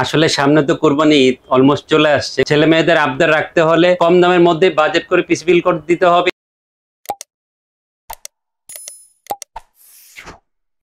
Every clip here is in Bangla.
আসলে সামনে তো কুরবানি ঈদ অলমোস্ট চলে আসছে। ছেলে মেয়েদের আবদার রাখতে হলে কম দামের মধ্যে বাজেট করে পিসি বিল করে দিতে হবে।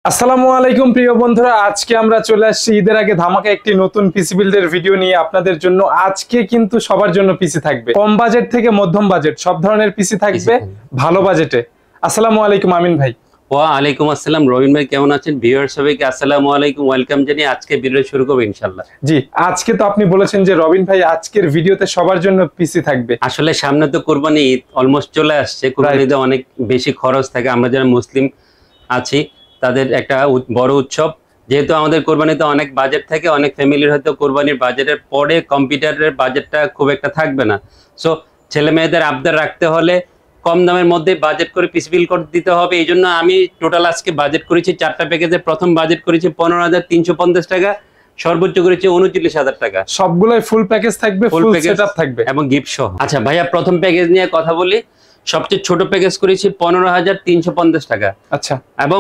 আসসালামু আলাইকুম প্রিয় বন্ধুরা, আজকে আমরা চলে আসছি ঈদের আগে ধামাকা একটি নতুন পিসি বিল্ডের ভিডিও নিয়ে আপনাদের জন্য। আজকে কিন্তু সবার জন্য পিসি থাকবে, কম বাজেট থেকে মধ্যম বাজেট সব ধরনের পিসি থাকবে ভালো বাজেটে। আসসালামু আলাইকুম আমিন ভাই। ওয়ালাইকুম আসসালাম রবিন ভাই, কেমন আছেন? ভিউয়ার সবাইকে আসসালামু আলাইকুম, ওয়েলকাম জানিয়ে আজকে ভিডিও শুরু করব ইনশাআল্লাহ। জি, আজকে তো আপনি বলেছেন যে রবিন ভাই আজকের ভিডিওতে সবার জন্য পিসি থাকবে। আসলে সামনে তো কুরবানি ঈদ অলমোস্ট চলে আসছে। কুরবানিতে অনেক বেশি খরচ থাকে, আমরা যারা মুসলিম আছি তাদের একটা বড় উৎসব। যেহেতু আমাদের কোরবানিতে অনেক বাজেট থাকে, অনেক ফ্যামিলির হয়তো কোরবানির বাজেটের পরে কম্পিউটারের বাজেটটা খুব একটা থাকবে না। সো ছেলে মেয়েদের আবদার রাখতে হলে কম দামের মধ্যে বাজেট করে পিসি বিল করে দিতে হবে। এই জন্য আমি টোটাল আজকে বাজেট করেছি 4টা প্যাকেজে। প্রথম বাজেট করেছি 15,350 টাকা, সর্বোচ্চ করেছি 39,000 টাকা। সবগুলোই ফুল প্যাকেজ থাকবে, ফুল সেটআপ থাকবে এবং গিফট সহ। আচ্ছা ভাইয়া, প্রথম প্যাকেজ নিয়ে কথা বলি। সবচেয়ে ছোট প্যাকেজ করেছি 15,350 টাকা। আচ্ছা, এবং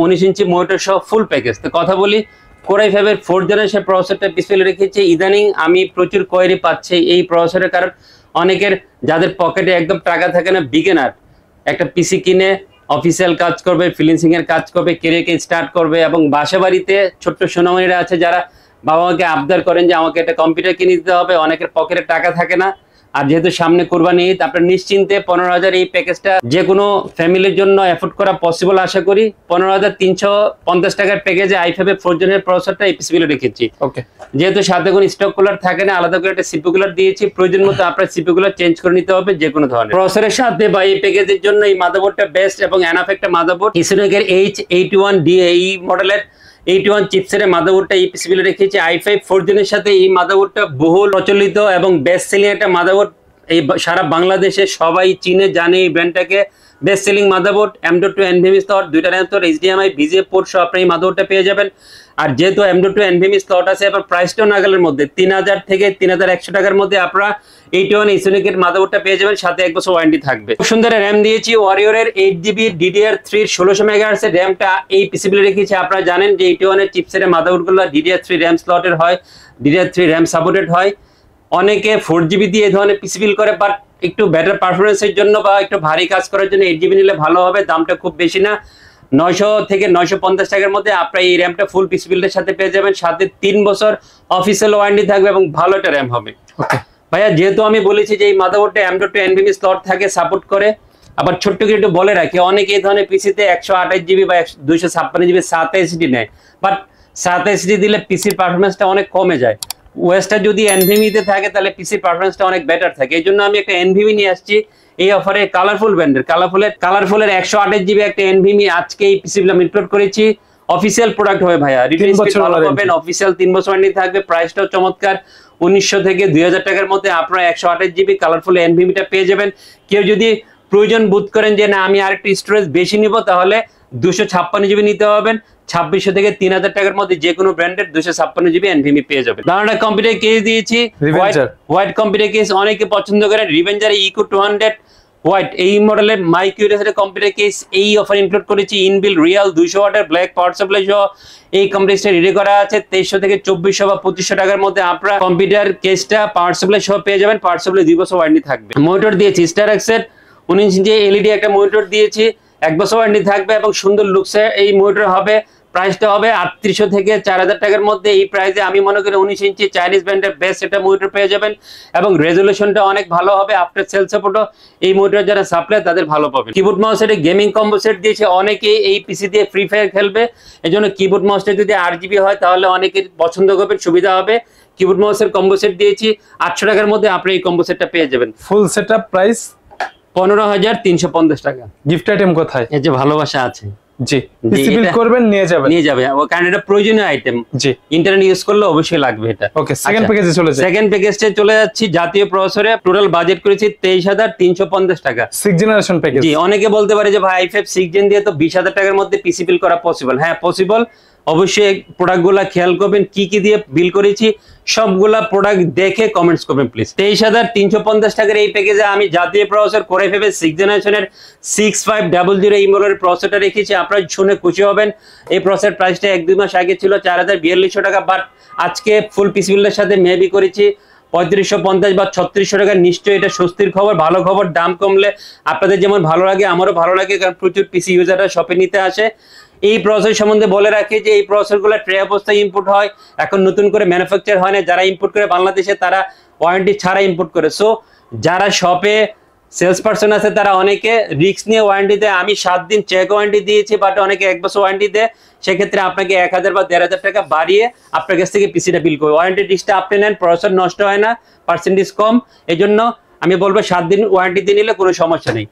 19 ইঞ্চি মনিটর সহ ফুল প্যাকেজ। তো কথা বলি, কোরাই 5 4th জেনারেশন প্রসেসরটা পিছনে রেখেছি। ইদানিং আমি প্রচুর কোয়েরি পাচ্ছি এই প্রসেসরের, কারণ অনেকের যাদের পকেটে একদম টাকা থাকে না, বিগিনার একটা পিসি কিনে অফিসিয়াল কাজ করবে, ফ্রিল্যান্সিং এর কাজ করবে, কেরিয়ারকে স্টার্ট করবে, এবং বাসা বাড়িতে ছোট্ট সোনামণিরা আছে যারা বাবা মাকে আবদার করেন যে আমাকে একটা কম্পিউটার কিনে দিতে হবে। অনেকের পকেটে টাকা থাকে না। আর যেহেতু সামনে কুরবানি ঈদ, আপনার নিশ্চিন্তে 15,000 এই প্যাকেজটা যে কোনো ফ্যামিলির জন্য এফোর্ড করা পসিবল আশা করি। 15,350 টাকার প্যাকেজে i5 4th জেনারেশন প্রসেসরটা এই পিসি বিলে রেখেছি। ওকে, যেহেতু সাথে কোনো স্টক কুলার থাকে না, আলাদা করে একটা সিপিইউ কুলার দিয়েছি। প্রয়োজন মতো আপনার সিপিইউ কুলার চেঞ্জ করে নিতে হবে যে কোনো ধরনের প্রসেসরের সাথে। বা এই প্যাকেজের জন্য এই মাদারবোর্ডটা বেস্ট এবং এনাফ একটা মাদারবোর্ড। ইসোনিকের H81D এই মডেলের 81 চিপসেটের মাদারবোর্ডটা এই পিসি বিলে রেখেছি। i5 4th জেনের সাথে এই মাদারবোর্ডটা বহুল প্রচলিত এবং বেস্ট সেলিং একটা মাদারবোর্ড। এই সারা বাংলাদেশে সবাই চিনে জানে এই ব্র্যান্ডটাকে। Best selling motherboard, M.2 NVMe slot, 2টা RAM slot, HDMI VGA port সহ আপনি এই মাদারবোর্ডটা পেয়ে যাবেন। আর যেহেতু M.2 NVMe স্লট আছে, আবার প্রাইসটাও নাগালের মধ্যে 3,000 থেকে 3,100 টাকার মধ্যে আপনারা 81 ইসোনিকের মাদারবোর্ডটা পেয়ে যাবেন, সাথে 1 বছর ওয়ারেন্টি থাকবে। খুব সুন্দর র্যাম দিয়েছি, ওয়ারিয়রের 8GB DDR3 1600 MHz এর র্যামটা এই পিসিবিলে রেখেছি। আপনারা জানেন যে 81 এর চিপসেটের মাদারবোর্ডগুলো DDR3 র্যাম স্লটের হয়, DDR3 র্যাম সাপোর্টেড হয়। অনেকে 4GB দিয়ে এই ধরনের পিসি বিল করে, বাট একটু বেটার পারফরমেন্সের জন্য বা একটু ভারী কাজ করার জন্য 8GB নিলে ভালো হবে। দামটা খুব বেশি না, 900 থেকে 950 টাকার মধ্যে আপনারা এই র্যামটা ফুল পিসি বিল্ডের সাথে পেয়ে যাবেন। সাথে 3 বছর অফিসিয়াল ওয়ারেন্টি থাকবে এবং ভালো একটা র্যাম হবে। ভাইয়া, যেহেতু আমি বলেছি যে এই মাদারবোর্ডটা M.2 NVMe স্লট থাকে, সাপোর্ট করে। আবার ছোট্ট করে একটু বলে রাখি, অনেকে এই ধরনের পিসিতে 128GB বা 256GB SATA SSD নেয়, বাট SATA SSD দিলে পিসির পারফরমেন্সটা অনেক কমে যায়। ওএসটা যদি NVMe তে থাকে তাহলে পিসির পারফরমেন্সটা অনেক বেটার থাকে। এই জন্য আমি একটা NVMe নিয়ে আসছি এই অফারে। কালারফুল ব্র্যান্ডের কালারফুলের 128GB একটা NVMe আজকে এই পিসিগুলো আমি ইনক্লুড করেছি। অফিসিয়াল প্রোডাক্ট হবে ভাইয়া, রিটেল স্পিড ভালো পাবেন, অফিসিয়াল 3 বছর ওয়ারেন্টি থাকবে। প্রাইসটাও চমৎকার, 1900 থেকে 2000 টাকার মধ্যে আপনারা 128GB কালারফুল NVMe-টা পেয়ে যাবেন। কেউ যদি প্রয়োজন বোধ করেন যে না আমি আরেকটু স্টোরেজ বেশি নিব, তাহলে 256GB নিতে হবেন। 2600 থেকে 3,000 টাকার মধ্যে যে কোনো ব্র্যান্ডের 256GB NVMe পেয়ে যাবেন। দাঁড়াটা কম্পিউটার কেস দিয়েছি, হোয়াইট কম্পিউটার কেস অনেকে পছন্দ করেন। রিভেঞ্জার ইকো 200 হোয়াইট এই মডেলের মাইকিউরিয়াসের কম্পিউটার কেস এই অফার ইনক্লুড করেছি। ইনবিল রিয়াল 200 ওয়াটের ব্ল্যাক পাওয়ার সাপ্লাই সহ এই কম্পিউটারটা রেডি করা আছে। 2300 থেকে 2400 বা 2500 টাকার মধ্যে আপনারা কম্পিউটার কেসটা পাওয়ার সাপ্লাই সহ পেয়ে যাবেন। পাওয়ার সাপ্লাই 2 বছর ওয়ারেন্টি থাকবে। মনিটর দিয়েছি স্টারএক্সের 19 ইঞ্চি LED একটা মনিটর দিয়েছি, 1 বছর ওয়ারেন্টি থাকবে এবং সুন্দর লুকসে এই মনিটর হবে। প্রাইসটা হবে 3800 থেকে 4000 টাকার মধ্যে। এই প্রাইসে আমি মনে করি 19 ইঞ্চি চাইনিজ ব্র্যান্ডের বেস্ট একটা মনিটর পেয়ে যাবেন এবং রেজলিউশনটা অনেক ভালো হবে। আফটার সেল সাপোর্টও এই মনিটর যারা সাপ্লাই তাদের ভালো পাবেন। কিবোর্ড মাউসের গেমিং কম্বো সেট দিয়েছে, অনেকেই এই পিসি দিয়ে ফ্রি ফায়ার খেলবে। এজন্য কিবোর্ড মাউসটা যদি 8GB হয় তাহলে অনেকের পছন্দ করবেন, সুবিধা হবে। কিবোর্ড মাউসের কম্বো সেট দিয়েছি 800 টাকার মধ্যে আপনি এই কম্বো সেটটা পেয়ে যাবেন। ফুল সেটআপ প্রাইস 15,350 টাকা। গিফট আইটেম কোথায়? এই যে ভালোবাসা আছে, জি পিসি বিল করবেন নিয়ে যাবে, কারণ এটা প্রয়োজনীয় আইটেম। জি, ইন্টারনেট ইউজ করলে অবশ্যই লাগবে এটা। ওকে, সেকেন্ড প্যাকেজে চলে যাই। সেকেন্ড প্যাকেজে চলে যাচ্ছি। জাতীয় প্রসেসরে টোটাল বাজেট করেছি 23,350 টাকা, 6 জেনারেশন প্যাকেজ। জি, অনেকে বলতে পারে যে ভাই i5 6 জেন দিয়ে তো 20,000 টাকার মধ্যে পিসি বিল করা পসিবল। হ্যাঁ পসিবল, অবশ্যই প্রোডাক্টগুলা খেয়াল করবেন, কি কি দিয়ে বিল করেছি সবগুলা প্রোডাক্ট দেখে কমেন্টস করবেন প্লিজ। 23,350 টাকার এই প্যাকেজে আমি জাতীয় প্রসেসর কোর i5 এর 6th জেনারেশনের 6500 এই মডেলের প্রসেসরটা রেখেছি। আপনারা শুনে খুশি হবেন, এই প্রসেসর প্রাইসটা 1-2 মাস আগে ছিল 4,4200 টাকা, বাট আজকে ফুল পিসি বিল্ডের সাথে মেবি করেছি 3550 বা 3600 টাকা। নিশ্চয়ই এটা স্বস্তির খবর, ভালো খবর। দাম কমলে আপনাদের যেমন ভালো লাগে আমারও ভালো লাগে, কারণ প্রচুর পিসি ইউজাররা শপে নিতে আসে। এই প্রসেসর সম্বন্ধে বলে রাখি যে এই প্রসেসরগুলো ট্রে অবস্থায় ইম্পোর্ট হয়, এখন নতুন করে ম্যানুফ্যাকচার হয় না। যারা ইম্পোর্ট করে বাংলাদেশে তারা ওয়ারেন্টি ছাড়া ইম্পোর্ট করে। সো যারা শপে সেলস পার্সন আছে তারা অনেকে রিস্ক নিয়ে ওয়ারেন্টি দেয়। আমি 7 দিন চেক ওয়ারেন্টি দিয়েছি, বাট অনেকে 1 বছর ওয়ারেন্টি দেয়। সেক্ষেত্রে আপনাকে 1000 বা 1500 টাকা বাড়িয়ে আপনার কাছ থেকে পিসিটা বিল করবে। ওয়ারেন্টি রিস্কটা আপনি নেন, প্রসেসর নষ্ট হয় না, পার্সেন্টেজ কম। এই জন্য আমি বলবো 7 দিন ওয়ারেন্টি দিয়ে নিলে কোনো সমস্যা নেই।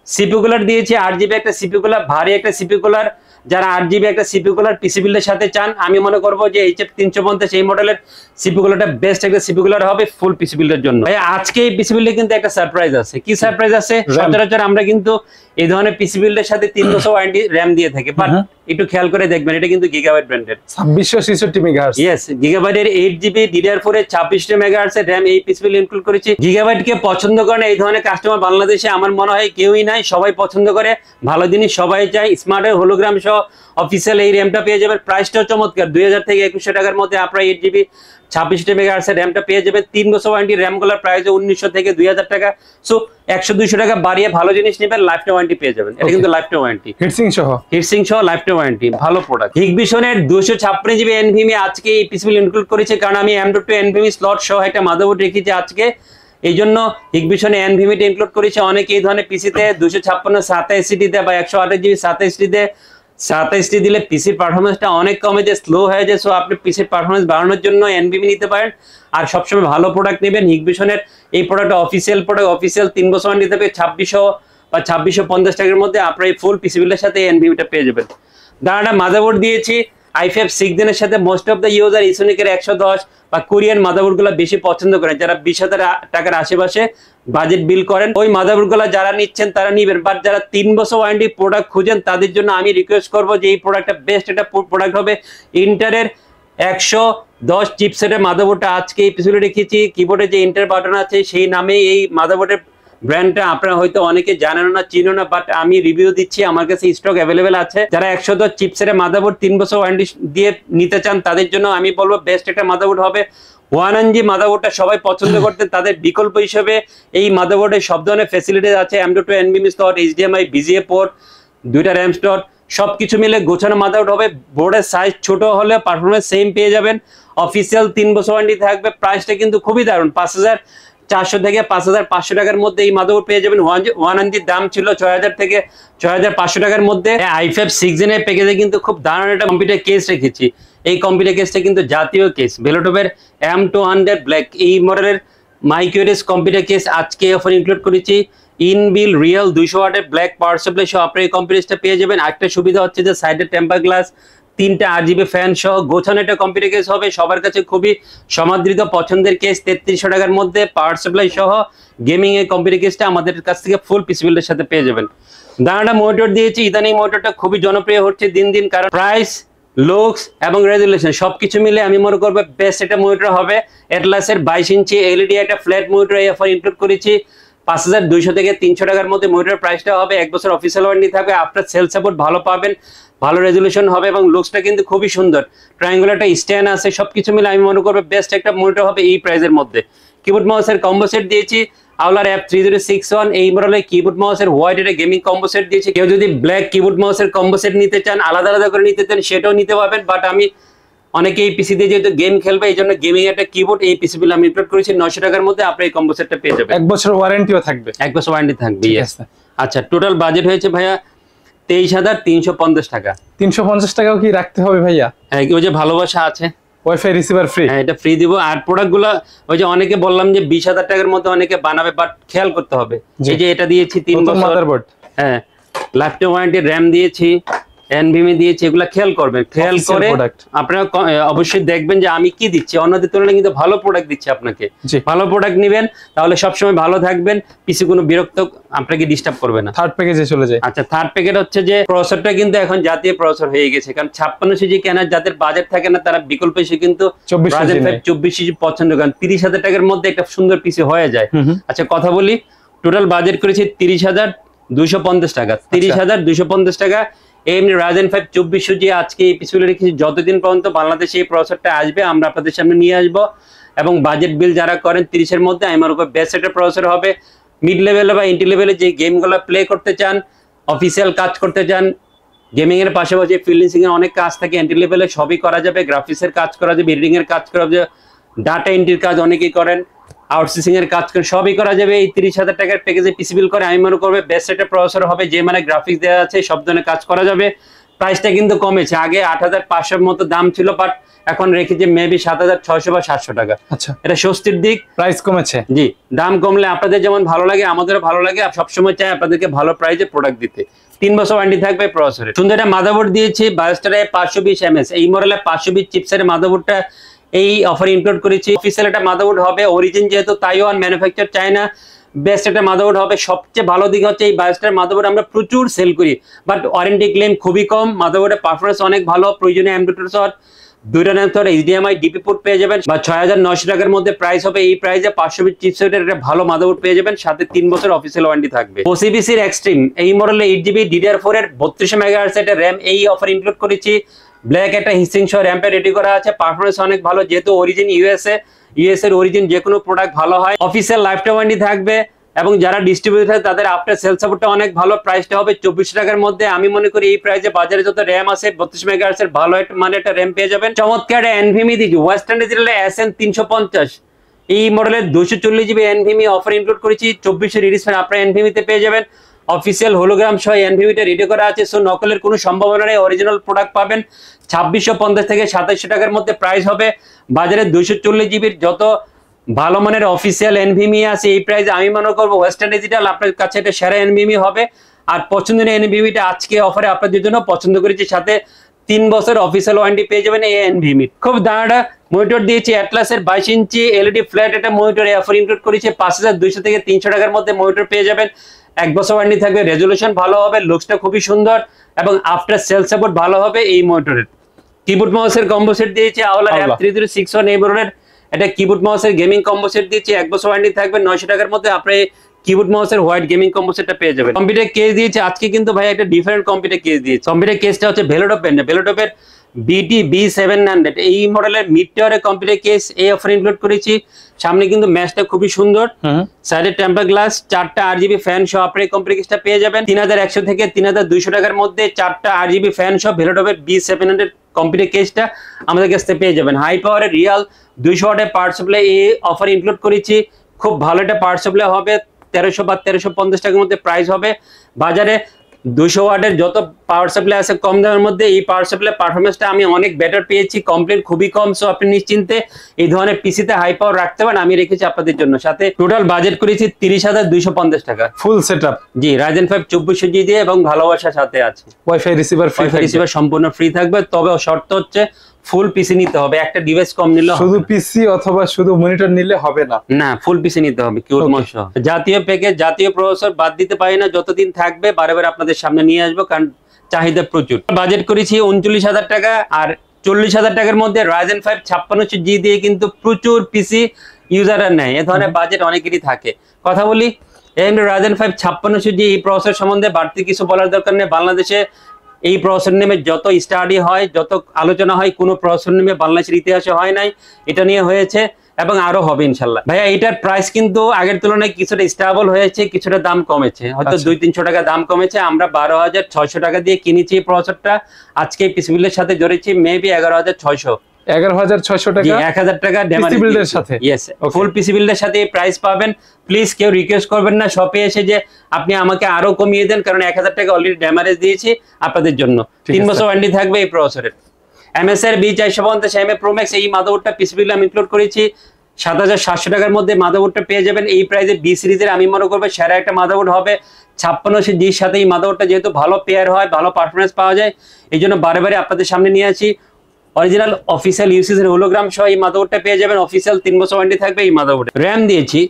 সিপিইউ কুলার দিয়েছি 8GB একটা সিপিইউ কুলার, ভারী একটা সিপিইউ কুলার। যারা 8GB একটা সিপিইউ কুলার পিসি বিল্ডের সাথে চান, আমি মনে করবো যে HF 350 এই মডেলের সিপিইউ কুলারটা বেস্ট একটা সিপিইউ কুলার হবে ফুল পিসি বিল্ডের জন্য। ভাই আজকে এই পিসি বিল্ডে কিন্তু একটা সারপ্রাইজ আছে। কি সারপ্রাইজ আছে? সচরাচর আমরা কিন্তু এই ধরনের পিসি বিল্ডের সাথে 3 বছর ওয়ারেন্টি র‍্যাম দিয়ে থাকি, বাট একটু খেয়াল করে দেখবেন এটা কিন্তু গিগাবাইট ব্র্যান্ডের 2666 মেগাহার্টজ। ইয়েস, গিগাবাইটের 8GB DDR4 এর 26 মেগাহার্টজ র‍্যাম এই পিসি বিল্ড ইনক্লুড করেছি। গিগাবাইটকে পছন্দ করেন এই ধরনের কাস্টমার বাংলাদেশে আমার মনে হয় কেউই নাই, সবাই পছন্দ করে, ভালো জিনিস সবাই চায়। স্মার্টের হোলোগ্রাম সহ অফিসিয়াল এই র‍্যামটা পেয়ে যাবেন। প্রাইসটাও চমৎকার, 2000 থেকে 2100 টাকার মধ্যে আপনারা 8GB 26 মেগাহার্টজ র‍্যামটা পেয়ে যাবেন। 3 বছর ওয়ারেন্টি, র‍্যামগুলোর প্রাইস 1900 থেকে 2000 টাকা। সো 100-200 টাকা বাড়িয়ে ভালো জিনিস নেবেন, লাইফ টাইম ওয়ারেন্টি পেয়ে যাবেন। এটা কিন্তু লাইফ টাইম ওয়ারেন্টি, হিটসিং সহ লাইফ টাইম ওয়ারেন্টি, ভালো প্রোডাক্ট। হিগবিশনের 256GB NVMe আজকে এই পিসি বিল্ড ইনক্লুড করেছে, কারণ আমি M.2 NVMe স্লট সহ একটা মাদারবোর্ড রেখেছি আজকে, এই জন্য হিগবিশনে NVMe টা ইনক্লুড করেছে। অনেকে এই ধরনের পিসিতে 256 27 দেয় বা 128GB 27 দেয়। 27 দিলে পিসির পারফরমেন্সটা অনেক কমে যায়, স্লো হয়ে যায়। সো আপনি পিসির পারফরমেন্স বাড়ানোর জন্য NVMe নিতে পারেন, আর সবসময় ভালো প্রোডাক্ট নেবেন। হিগবিশনের এই প্রোডাক্টটা অফিসিয়াল প্রোডাক্ট, অফিসিয়াল 3 বছর নিতে হবে। 2600 বা 2650 টাকার মধ্যে আপনার এই ফুল পিসি বিল্ডের সাথে NVMe টা পেয়ে যাবেন। দাঁড়াটা মাদারবোর্ড দিয়েছি i5 6 জেনের সাথে। মোস্ট অফ দ্য ইউজার ইসোনিকের 110 বা কোরিয়ান মাদারবোর্ড গুলো বেশি পছন্দ করেন, যারা 20,000 টাকার আশেপাশে বাজেট বিল করেন। ওই মাদারবোর্ড গুলো যারা নিচ্ছেন তারা নিবেন, বাট যারা 3 বছর ওয়ারেন্টি প্রোডাক্ট খুঁজেন তাদের জন্য আমি রিকোয়েস্ট করবো যে এই প্রোডাক্টটা বেস্ট একটা প্রোডাক্ট হবে। ইন্টারের 110 চিপসেটের মাদারবোর্ডটা আজকে এই পিছনে রেখেছি। কিবোর্ডে যে ইন্টার বাটন আছে সেই নামে এই মাদারবোর্ডের ব্র্যান্ডটা আপনারা হয়তো অনেকে জানেন না, চিনো না, বাট আমি রিভিউ দিচ্ছি, আমার কাছে স্টক অ্যাভেলেবেল আছে। যারা 110 চিপসেটের মাদারবোর্ড 3 বছর ওয়ারেন্টি দিয়ে নিতে চান তাদের জন্য আমি বলবো বেস্ট একটা মাদারবোর্ড হবে। 1NG মাদারবোর্ডটা সবাই পছন্দ করতেন, তাদের বিকল্প হিসেবে এই মাদারবোর্ডে সব ধরনের ফ্যাসিলিটিস আছে। M.2 NVMe slot, HDMI, VGA port, 2টা RAM স্লট, সবকিছু মিলে গোছানো মাদারবোর্ড হবে। বোর্ডের সাইজ ছোট হলে পারফরমেন্স সেম পেয়ে যাবেন। অফিসিয়াল 3 বছর ওয়ারেন্টি থাকবে। প্রাইসটা কিন্তু খুবই দারুণ, 5400 থেকে 5500 টাকার মধ্যে এই মাদারবোর্ড পেয়ে যাবেন। 1NG দাম ছিল 6000 থেকে 6500 টাকার মধ্যে। i5 6 জেনের প্যাকেজে কিন্তু খুব দারুণ একটা কম্পিউটার কেস রেখেছি। এই কম্পিউটার কেসটা কিন্তু জাতীয় কেস, বেলোটোপের M200 ব্ল্যাক এই মডেলের মাইক্রোএস কম্পিউটার কেস আজকে অফার ইনক্লুড করেছি। ইনবিল রিয়েল 200 ওয়াটের ব্ল্যাক পাওয়ার সাপ্লাই সহ আপনার এই কম্পিউটারটা পেয়ে যাবেন। একটা সুবিধা হচ্ছে যে সাইডের টেম্পার গ্লাস, 3টা RGB ফ্যান সহ গোছানো একটা কম্পিউটার কেস হবে। সবার কাছে খুবই সমাদৃত পছন্দের কেস। 3300 টাকার মধ্যে পাওয়ার সাপ্লাই সহ গেমিং এর কম্পিউটার কেসটা আমাদের কাছ থেকে ফুল পিসি বিল্ডের সাথে পেয়ে যাবেন। দাঁড়াটা মনিটর দিয়েছি। ইদানিং মনিটরটা খুবই জনপ্রিয় হচ্ছে দিন দিন, কারণ প্রাইস, লুকস এবং রেজুলেশন সবকিছু মিলে আমি মনে করবো বেস্ট একটা মনিটর হবে। এটলাসের 22 ইঞ্চি LED একটা ফ্ল্যাট মনিটর এই অফার ইনক্লুড করেছি। 5200 থেকে 300 টাকার মধ্যে মনিটর প্রাইসটা হবে। 1 বছর অফিসিয়াল ওয়ারেন্টি থাকবে। আপনার সেল সাপোর্ট ভালো পাবেন, ভালো রেজুলেশন হবে এবং লুকসটা কিন্তু খুবই সুন্দর। ট্রায়াঙ্গুলারটা স্ট্যান্ড আছে, সবকিছু মিলে আমি মনে করবো বেস্ট একটা মনিটর হবে এই প্রাইসের মধ্যে। কিবোর্ড মাউসের কম্বো সেট দিয়েছি। আওলার F3061 এই মডেলের কিবোর্ড মাউসের হোয়াইট এর গেমিং কম্বো সেট দিয়েছি। কেউ যদি ব্ল্যাক কিবোর্ড মাউসের কম্বো সেট নিতে চান, আলাদা আলাদা করে নিতে চান, সেটাও নিতে পারবেন। বাট আমি অনেকে এই পিসি দিয়ে যেহেতু গেম খেলবে এই জন্য গেমিং একটা কিবোর্ড এই পিসি বিল আমি ইনক্লুড করেছি। 900 টাকার মধ্যে আপনি এই কম্বো সেটটা পেয়ে যাবেন। 1 বছর ওয়ারেন্টিও থাকবে। 1 বছর ওয়ারেন্টি থাকবে। আচ্ছা, টোটাল বাজেট হয়েছে ভাইয়া 23,350 টাকা। 350 টাকাও কি রাখতে হবে ভাইয়া? হ্যাঁ, ওই যে ভালোবাসা আছে, ওয়াইফাই রিসিভার ফ্রি। হ্যাঁ, এটা ফ্রি দিব। আর প্রোডাক্টগুলো ওই যে অনেকে বললাম যে 20,000 টাকার মধ্যে অনেকে বানাবে, বাট খেয়াল করতে হবে এই যে এটা দিয়েছি 3 বছর মাদারবোর্ড, হ্যাঁ লাইফ টাইম ওয়ারেন্টি, র‍্যাম দিয়েছি, এনভিএমই দিয়েছি, এগুলো খেয়াল করবেন, খেয়াল Official করে product। আপনারা অবশ্যই দেখবেন যে আমি কি দিচ্ছি, অন্যদের তুলনায় কিন্তু ভালো প্রোডাক্ট দিচ্ছি আপনাকে। জি। ভালো প্রোডাক্ট নেবেন, তাহলে সবসময় ভালো থাকবেন, পিসি কোনো বিরক্ত আপনাকে ডিস্টার্ব করবে না। থার্ড প্যাকেজে চলে যায়। আচ্ছা, থার্ড প্যাকেট হচ্ছে যে প্রসেসরটা কিন্তু এখন জাতীয় প্রসেসর হয়ে গেছে, কারণ 56 সিজি কেনার যাদের বাজেট থাকে না তারা বিকল্প হিসেবে কিন্তু 24 Ryzen সিজি 5 নেয়। 24 সিজি পছন্দ করেন। 30,000 টাকার মধ্যে একটা সুন্দর পিসি হয়ে যায়। আচ্ছা, কথা বলি, টোটাল বাজেট করেছি 30,250 টাকা। 30,250 টাকা এমনি Ryzen 5 24 সিজি আজকে এই পিসগুলো রেখেছি। যতদিন পর্যন্ত বাংলাদেশে এই প্রসেসরটা আসবে আমরা আপনাদের সামনে নিয়ে আসবো, এবং বাজেট বিল যারা করেন 30-এর মধ্যে আমার উপর বেস্ট একটা প্রসেসর হবে। মিড লেভেলে বা এন্ট্রি লেভেলে যে গেমগুলো প্লে করতে চান, অফিসিয়াল কাজ করতে চান, গেমিং এর পাশাপাশি ফ্রিল্যান্সিং এর অনেক কাজ থাকে, এন্ট্রি লেভেলে সবই করা যাবে, গ্রাফিক্সের কাজ করা যাবে, এডিটিং এর কাজ করা যাবে, ডাটা এন্ট্রির কাজ অনেকেই করেন, আউটসোর্সিং এর কাজ করেন, সবই করা যাবে। এই 30,000 টাকার প্যাকেজে পিসি বিল করে আমি মনে করবো বেস্ট একটা প্রসেসর হবে, যে মানে গ্রাফিক্স দেওয়া আছে, সব ধরনের কাজ করা যাবে। প্রাইসটা কিন্তু কমেছে, আগে 8,500 মতো দাম ছিল, বাট এখন রেখেছে মেবি 7,600 বা 700 টাকা। আচ্ছা, এটা স্বস্তির দিক। প্রাইস কমেছে। জি, দাম কমলে আপনাদের যেমন ভালো লাগে আমাদেরও ভালো লাগে, আর সবসময় চাই আপনাদেরকে ভালো প্রাইসে প্রোডাক্ট দিতে। 3 বছর ওয়ারেন্টি থাকবে প্রসেসরে। সুন্দর একটা মাদারবোর্ড দিয়েছি বায়োস্টারে 520 mAh, এই মডেলে 520 চিপসের মাদারবোর্ডটা এই অফারে ইনক্লুড করেছি। অফিসিয়াল একটা মাদারবোর্ড হবে, অরিজিন যেহেতু তাইওয়ান, ম্যানুফ্যাকচার চায়না, বেস্ট একটা মাদারবোর্ড হবে। সবচেয়ে ভালো দিক হচ্ছে এই বায়োস্টার মাদারবোর্ড আমরা প্রচুর সেল করি, বাট ওয়ারেন্টি ক্লেম খুবই কম। মাদারবোর্ডের পারফরমেন্স অনেক ভালো, প্রয়োজনীয় M.2 শট, 2টা RAM থর, HDMI ডিপি পোর্ট পেয়ে যাবেন, বা 6,900 টাকার মধ্যে প্রাইস হবে। এই প্রাইসে 520 চিপসেটের একটা ভালো মাদারবোর্ড পেয়ে যাবেন, সাথে 3 বছর অফিসিয়াল ওয়ারেন্টি থাকবে। OCBCর এক্সট্রিম এই মডেলে 8GB DDR4 এর 32 মেগাহার্টজ এর RAM এই অফার ইনক্লুড করেছি। ব্ল্যাক একটা হিসিং সহ র্যাম্পে রেডি করা আছে, পারফরমেন্স অনেক ভালো, যেহেতু অরিজিন ইউএস এর অরিজিন যে কোনো প্রোডাক্ট ভালো হয়। অফিসিয়াল লাইফ টাইম ওয়ারেন্টি থাকবে, এবং যারা ডিস্ট্রিবিউটর তাদের আফটার সেল সাপোর্টটা অনেক ভালো। প্রাইসটা হবে 24 টাকার মধ্যে। আমি মনে করি এই প্রাইসে বাজারে যত র্যাম আছে 32 মেগাহার্টজ এর ভালো মানে একটা র্যাম পেয়ে যাবেন। চমৎকার এনভিএমই দিচ্ছি, ওয়েস্টার্ন ডিজিটাল SN350 এই মডেলের 240GB এনভিএমই অফার ইনক্লুড করেছি। 24 রিলিজ ফ্যান আপনারা এনভিএমিতে পেয়ে যাবেন। অফিসিয়াল হোলোগ্রাম সহ এনভিএমিটা রেডি করা আছে, সো নকলের কোনো সম্ভাবনা নেই, অরিজিনাল প্রোডাক্ট পাবেন। 2650 থেকে 2700 টাকার মধ্যে প্রাইস হবে। বাজারে 240GBর যত ভালো মানের অফিসিয়াল এনভিএমই আছে এই প্রাইসে আমি মনে করবো ওয়েস্টার্ন ডিজিটাল আপনার কাছে এটা সেরা এনভিএমই হবে। আর পছন্দের এনভিএমিটা আজকে অফারে আপনাদের জন্য পছন্দ করেছি, সাথে 3 বছর অফিসিয়াল ওয়ারেন্টি পেয়ে যাবেন এই এনভিএমি। খুব দাঁড়া মনিটর দিয়েছি অ্যাটলাসের 22 ইঞ্চি এলইডি ফ্ল্যাট একটা মনিটর অফার ইনক্লুড করেছে। 5200 থেকে 300 টাকার মধ্যে মনিটর পেয়ে যাবেন। 1 বছর ওয়ারেন্টি থাকবে, রেজলিউশন ভালো হবে, লুকসটা খুবই সুন্দর, এবং আফটার সেল সাপোর্ট ভালো হবে এই মনিটরের। কিবোর্ড মাউসের কম্বো সেট দিয়েছি আওলা F3361 এই মডেলের, এটা কিবোর্ড মাউসের গেমিং কম্বো সেট দিয়েছি। 1 বছর ওয়ারেন্টি থাকবে, 900 টাকার মধ্যে আপনি কিবোর্ড মাউসের হোয়াইট গেমিং কম্বো সেটটা পেয়ে যাবেন। কম্পিউটার কেস দিয়েছি আজকে, কিন্তু ভাই একটা ডিফারেন্ট কম্পিউটার কেস দিয়েছি। কম্পিউটার কেসটা হচ্ছে ভেলোটপের BT B700 এই মডেলের মিড টাওয়ারের কম্পিউটার কেস এই অফার ইনক্লুড করেছি। সামনে কিন্তু ম্যাচটা খুবই সুন্দর, সাইডে টেম্পার গ্লাস, 4টা RGB ফ্যান সহ আপনি কম্পিউটার কেসটা পেয়ে যাবেন। 3100 থেকে 3200 টাকার মধ্যে 4টা RGB ফ্যান সহ ভেলোটপের B700 কম্পিউটার কেসটা আমাদের কাছ থেকে পেয়ে যাবেন। হাই পাওয়ারের রিয়াল 200 ওয়াটের পাওয়ার সাপ্লাই এই অফার ইনক্লুড করেছি। খুব ভালো একটা পাওয়ার সাপ্লাই হবে, 1300 বা 1350 টাকার মধ্যে প্রাইস হবে। বাজারে 200 ওয়াটের যত পাওয়ার সাপ্লাই আছে কম দামের মধ্যে, এই পাওয়ার সাপ্লাই পারফরমেন্সটা আমি অনেক বেটার পেয়েছি, কমপ্লেন খুবই কম। সো আপনি নিশ্চিন্তে এই ধরনের পিসিতে হাই পাওয়ার রাখতে পারেন, আমি রেখেছি আপনাদের জন্য। সাথে টোটাল বাজেট করেছি 30,250 টাকা, ফুল সেটআপ। জি, Ryzen 5 24GB দিয়ে এবং ভালোবাসার সাথে আছে। ওয়াইফাই রিসিভার ফ্রি থাকবে, রিসিভার সম্পূর্ণ ফ্রি থাকবে, তবে শর্ত হচ্ছে ফুল পিসি নিতে হবে, একটা ডিভাইস কম নিলে হবে শুধু না। পিসি অথবা শুধু মনিটর নিলে হবে না, না, ফুল পিসি নিতে হবে। কিবোর্ড মাউস সহ। জাতীয় প্যাকেজ, জাতীয় প্রসেসর বাদ দিতে পারি না, যতদিন থাকবে বারে বারে আপনাদের সামনে নিয়ে আসবো, কারণ চাহিদা প্রচুর। বাজেট করেছি 39,000 টাকা, আর 40,000 টাকার মধ্যে Ryzen 5 5600G দিয়ে কিন্তু প্রচুর পিসি ইউজাররা নেয়। এ ধরনের বাজেট অনেকেরই থাকে। কথা বলি AMD Ryzen 5 5600G এই প্রসেসর সম্বন্ধে বাড়তি কিছু বলার দরকার নেই। বাংলাদেশে এই প্রসেসর নেমে যত স্টাডি হয়, যত আলোচনা হয়, কোনো প্রসেসর নেমে বাংলাদেশের ইতিহাসে হয় নাই, এটা নিয়ে হয়েছে এবং আরো হবে ইনশাল্লাহ। ভাইয়া এটার প্রাইস কিন্তু আগের তুলনায় কিছুটা স্টেবল হয়েছে, কিছুটা দাম কমেছে, হয়তো 200-300 টাকা দাম কমেছে। আমরা 12,600 টাকা দিয়ে কিনেছি এই প্রসেসরটা, আজকে পিসি বিলের সাথে জড়িয়েছি মেবি 11,600। 11,600 টাকা, 1000 টাকা পিসি বিল্ডের সাথে। ইয়েস, ফুল পিসি বিল্ডের সাথে এই প্রাইস পাবেন। প্লিজ কেউ রিকোয়েস্ট করবেন না শপে এসে যে আপনি আমাকে আরো কমিয়ে দেন, কারণ 1000 টাকা অলরেডি ড্যামারেজ দিয়েছি আপনাদের জন্য। 3 বছর ওয়ারেন্টি থাকবে এই প্রসেসরের। MSI এর B450 MA Pro Max এই মাদারবোর্ডটা পিসি বিল্ডে আমি ইনক্লুড করেছি। 7700 টাকার মধ্যে মাদারবোর্ডটা পেয়ে যাবেন। এই প্রাইসে বি সিরিজের আমি মনে করবো সেরা একটা মাদারবোর্ড হবে 5600Gর সাথে। এই মাদারবোর্ডটা যেহেতু ভালো পেয়ার হয়, ভালো পারফরমেন্স পাওয়া যায়, এই জন্য বারে বারে আপনাদের সামনে নিয়ে আসি। অরিজিনাল অফিসিয়াল ইউসিসের হোলোগ্রাম সহ এই মাদারবোর্ডটা পেয়ে যাবেন। অফিসিয়াল 3 বছর ওয়ারেন্টি থাকবে এই মাদারবোর্ডে। র্যাম দিয়েছি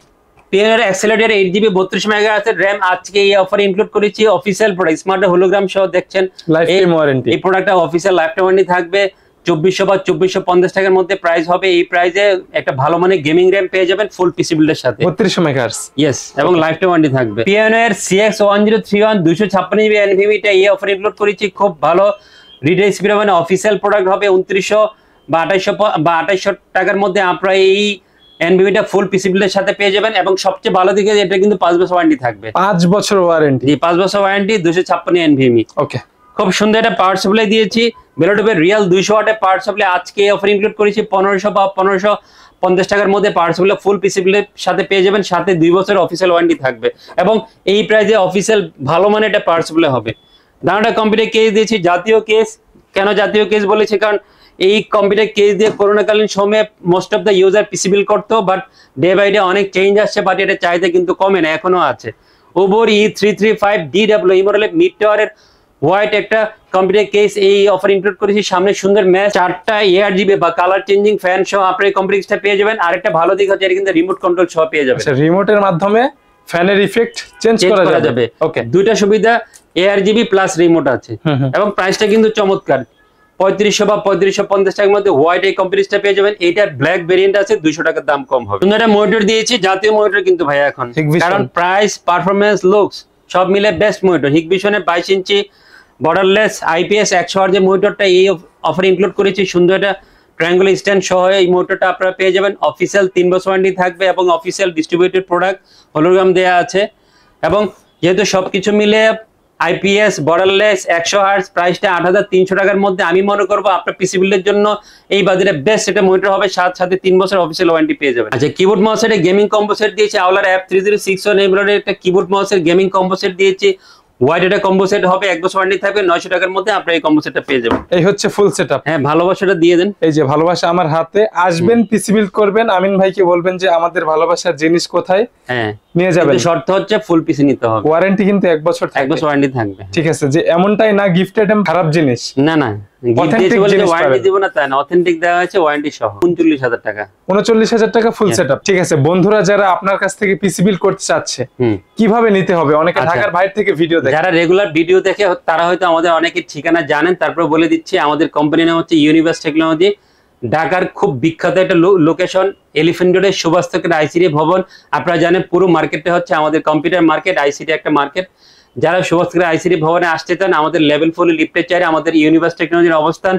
পিওনিয়ার অ্যাক্সেলেরেটর 8GB 32 মেগাহার্টজ র্যাম। আজকে এই অফারে ইনক্লুড করেছি। অফিসিয়াল প্রোডাক্ট স্মার্ট হোলোগ্রাম সহ দেখছেন লাইফ টাইম ওয়ারেন্টি। এই প্রোডাক্টটা অফিসিয়াল লাইফ টাইম ওয়ারেন্টি থাকবে। 2400 বা 2450 টাকার মধ্যে প্রাইস হবে। এই প্রাইসে একটা ভালো মানে গেমিং র্যাম পেয়ে যাবেন ফুল পিসি বিল্ডের সাথে 32 মেগাহার্টজ। ইয়েস, এবং লাইফ টাইম ওয়ারেন্টি থাকবে। পিওনিয়ার CX1031 256GB NVMe টা এই অফারে ইনক্লুড করেছি। খুব ভালো রিটেল স্পিড মানে অফিসিয়াল প্রোডাক্ট হবে 2900 বা 2800 টাকার মধ্যে আপনারা এই NVMe টা ফুল পিসি বিল্ডের সাথে পেয়ে যাবেন। এবং সবচেয়ে ভালো দিকে এটা কিন্তু 5 বছর ওয়ারেন্টি থাকবে। 5 বছর ওয়ারেন্টি। জি, 5 বছর ওয়ারেন্টি 256 NVMe। ওকে, খুব সুন্দর একটা পাওয়ার সাপ্লাই দিয়েছি। বেলোটপের রিয়েল 200 ওয়াটের পাওয়ার সাপ্লাই আজকে অফার ইনক্লুড করেছি 1500 বা 1550 টাকার মধ্যে পাওয়ার সাপ্লাই ফুল পিসি বিল্ডের সাথে পেয়ে যাবেন। সাথে 2 বছর অফিসিয়াল ওয়ারেন্টি থাকবে এবং এই প্রাইসে অফিসিয়াল ভালো মানে একটা পাওয়ার সাপ্লাই হবে। দাঁড়াটা কম্পিউটার কেস দিয়েছি, জাতীয় কেস। কেন জাতীয় কেস বলেছি? কারণ এই কম্পিউটার কেস দিয়ে করোনাকালীন সময়ে most of the user PC build করতো, বাট ডে বাই ডে অনেক চেঞ্জ আসছে, বাট এটা চাহিদা কিন্তু কমে না, এখনো আছে। ওভর E335DW এই মডেলের মিড টাওয়ারের হোয়াইট একটা কম্পিউটার কেস এই অফার ইনক্লুড করেছি। সামনে সুন্দর ম্যাচ 4টা ARGB বা কালার চেঞ্জিং ফ্যান সহ আপনার এই কম্পিউটারটা পেয়ে যাবেন। আরেকটা ভালো দিক হচ্ছে এটা কিন্তু রিমোট কন্ট্রোল সহ পেয়ে যাবেন। আচ্ছা, রিমোটের মাধ্যমে ফ্যানের ইফেক্ট চেঞ্জ করা যাবে। ওকে, দুইটা সুবিধা, ARGB প্লাস রিমোট আছে। এবং প্রাইসটা কিন্তু চমৎকার, 3500 বা 3550 টাকার মধ্যে হোয়াইট এই কম্পিউটারটা পেয়ে যাবেন। এটার ব্ল্যাক ভেরিয়েন্ট আছে, 200 টাকার দাম কম হবে। সুন্দর একটা মনিটর দিয়েছি, জাতীয় মনিটর কিন্তু ভাই এখন, কারণ প্রাইস পারফরমেন্স লুকস সব মিলে বেস্ট মনিটর। হিগভিশনের 22 ইঞ্চি বর্ডারলেস IPS 100 যে মনিটরটা এই অফার ইনক্লুড করেছি। সুন্দর একটা ট্রায়াঙ্গুলার স্ট্যান্ড সহ এই মনিটরটা আপনারা পেয়ে যাবেন। অফিসিয়াল 3 বছর ওয়ারেন্টি থাকবে এবং অফিসিয়াল ডিস্ট্রিবিউটেড প্রোডাক্ট হোলোগ্রাম দেয়া আছে। এবং যেহেতু সবকিছু মিলে IPS বর্ডারলেস 100 হার্টজ, প্রাইসটা 8300 টাকার মধ্যে আমি মনে করবো আপনার পিসি বিল্ডের জন্য এই বাজারে বেস্ট একটা মনিটর হবে। সাথে 3 বছর অফিসিয়াল ওয়ারেন্টি পেয়ে যাবেন। আচ্ছা, কিবোর্ড মাউসের গেমিং কম্বো সেট দিয়েছি। আওলার F3061 এই মডেলের একটা কিবোর্ড মাউসের গেমিং কম্বো সেট দিয়েছি। হোয়াইট এটা কম্বো সেট হবে, 1 বছর ওয়ারেন্টি থাকবে। 900 টাকার মধ্যে আপনি এই কম্বো সেটটা পেয়ে যাবেন। এই হচ্ছে ফুল সেটআপ। হ্যাঁ, ভালোবাসাটা দিয়ে দেন। এই যে ভালোবাসা আমার হাতে। আসবেন, পিসি বিল্ড করবেন, আমিন ভাইকে বলবেন যে আমাদের ভালোবাসার জিনিস কোথায়, হ্যাঁ নিয়ে যাবেন। শর্ত হচ্ছে ফুল পিসি নিতে হবে। ওয়ারেন্টি কিন্তু 1 বছর থাকবে। 1 বছর ওয়ারেন্টি থাকবে। ঠিক আছে, যে এমনটাই না গিফট আইটেম খারাপ জিনিস, না না, ওয়ারেন্টি দিব না তাই না, অথেন্টিক দেওয়া হয়েছে ওয়ারেন্টি সহ। 39000 টাকা, 39000 টাকা ফুল সেটআপ। ঠিক আছে বন্ধুরা, যারা আপনার কাছ থেকে পিসি বিল্ড করতে চাচ্ছে কিভাবে নিতে হবে? অনেকে ঢাকার বাইরে থেকে ভিডিও দেখে, যারা রেগুলার ভিডিও দেখে তারা হয়তো আমাদের অনেকের ঠিকানা জানেন। তারপর বলে দিচ্ছি, আমাদের কোম্পানির নাম হচ্ছে ইউনিভার্স টেকনোলজি। ঢাকার খুব বিখ্যাত একটা লোকেশন, এলিফ্যান্ট রোডের সুভাষচন্দ্র আইসিটি ভবন। আপনারা জানেন পুরো মার্কেটটা হচ্ছে আমাদের কম্পিউটার মার্কেট, আইসিটি একটা মার্কেট। যারা সুভাষচন্দ্র আইসিটি ভবনে আসতে চান, আমাদের লেভেল 4 লিফটের চারে আমাদের ইউনিভার্স টেকনোলজির অবস্থান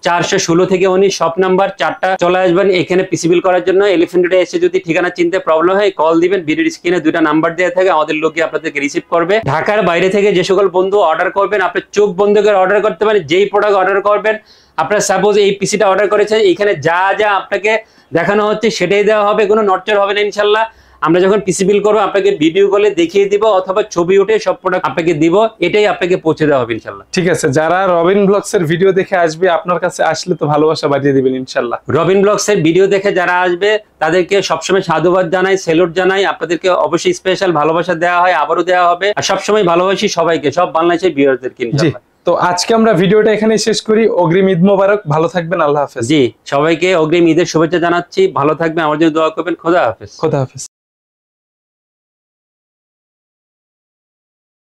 416 থেকে 19 শপ নাম্বার 4টা চলে আসবেন এখানে পিসি বিল করার জন্য। এলিফ্যান্ট রোডে এসে যদি ঠিকানা চিনতে প্রবলেম হয়, কল দিবেন। ভিডিওর স্ক্রিনে 2টা নাম্বার দেওয়া থাকে, আমাদের লোকই আপনাদেরকে রিসিভ করবে। ঢাকার বাইরে থেকে যে সকল বন্ধু অর্ডার করবেন, আপনি চোখ বন্ধ করে অর্ডার করতে পারেন। যেই প্রোডাক্ট অর্ডার করবেন, আপনার সাপোজ এই পিসিটা অর্ডার করেছেন, এখানে যা যা আপনাকে দেখানো হচ্ছে সেটাই দেওয়া হবে, কোনো নড়চড় হবে না ইনশাল্লাহ। আমরা যখন পিসি বিল করবো আপনাকে ভিডিও কলে দেখিয়ে দিব, অথবা ছবি উঠে সব প্রোডাক্ট আপনাকে দিব, এটাই আপনাকে পৌঁছে দেওয়া হবে ইনশাল্লাহ। ঠিক আছে, যারা রবিন ব্লগস এর ভিডিও দেখে আসবে আপনার কাছে, আসলে তো ভালোবাসা বাড়িয়ে দিবেন ইনশাল্লাহ। রবিন ব্লগস এর ভিডিও দেখে যারা আসবে তাদেরকে সবসময় সাধুবাদ জানাই, সেলুট জানাই। আপনাদেরকে অবশ্যই স্পেশাল ভালোবাসা দেওয়া হয়, আবারও দেওয়া হবে। আর সবসময় ভালোবাসি সবাইকে, সব বাংলাদেশের ভিউয়ারদেরকে ইনশাল্লাহ। তো আজকে আমরা ভিডিওটা এখানেই শেষ করি। অগ্রিম ঈদ মোবারক, ভালো থাকবেন, আল্লাহ হাফেজ। জি, সবাইকে অগ্রিম ঈদের শুভেচ্ছা জানাচ্ছি। ভালো থাকবেন, আমার জন্য দোয়া করবেন। খোদা হাফেজ। খোদা হাফেজ।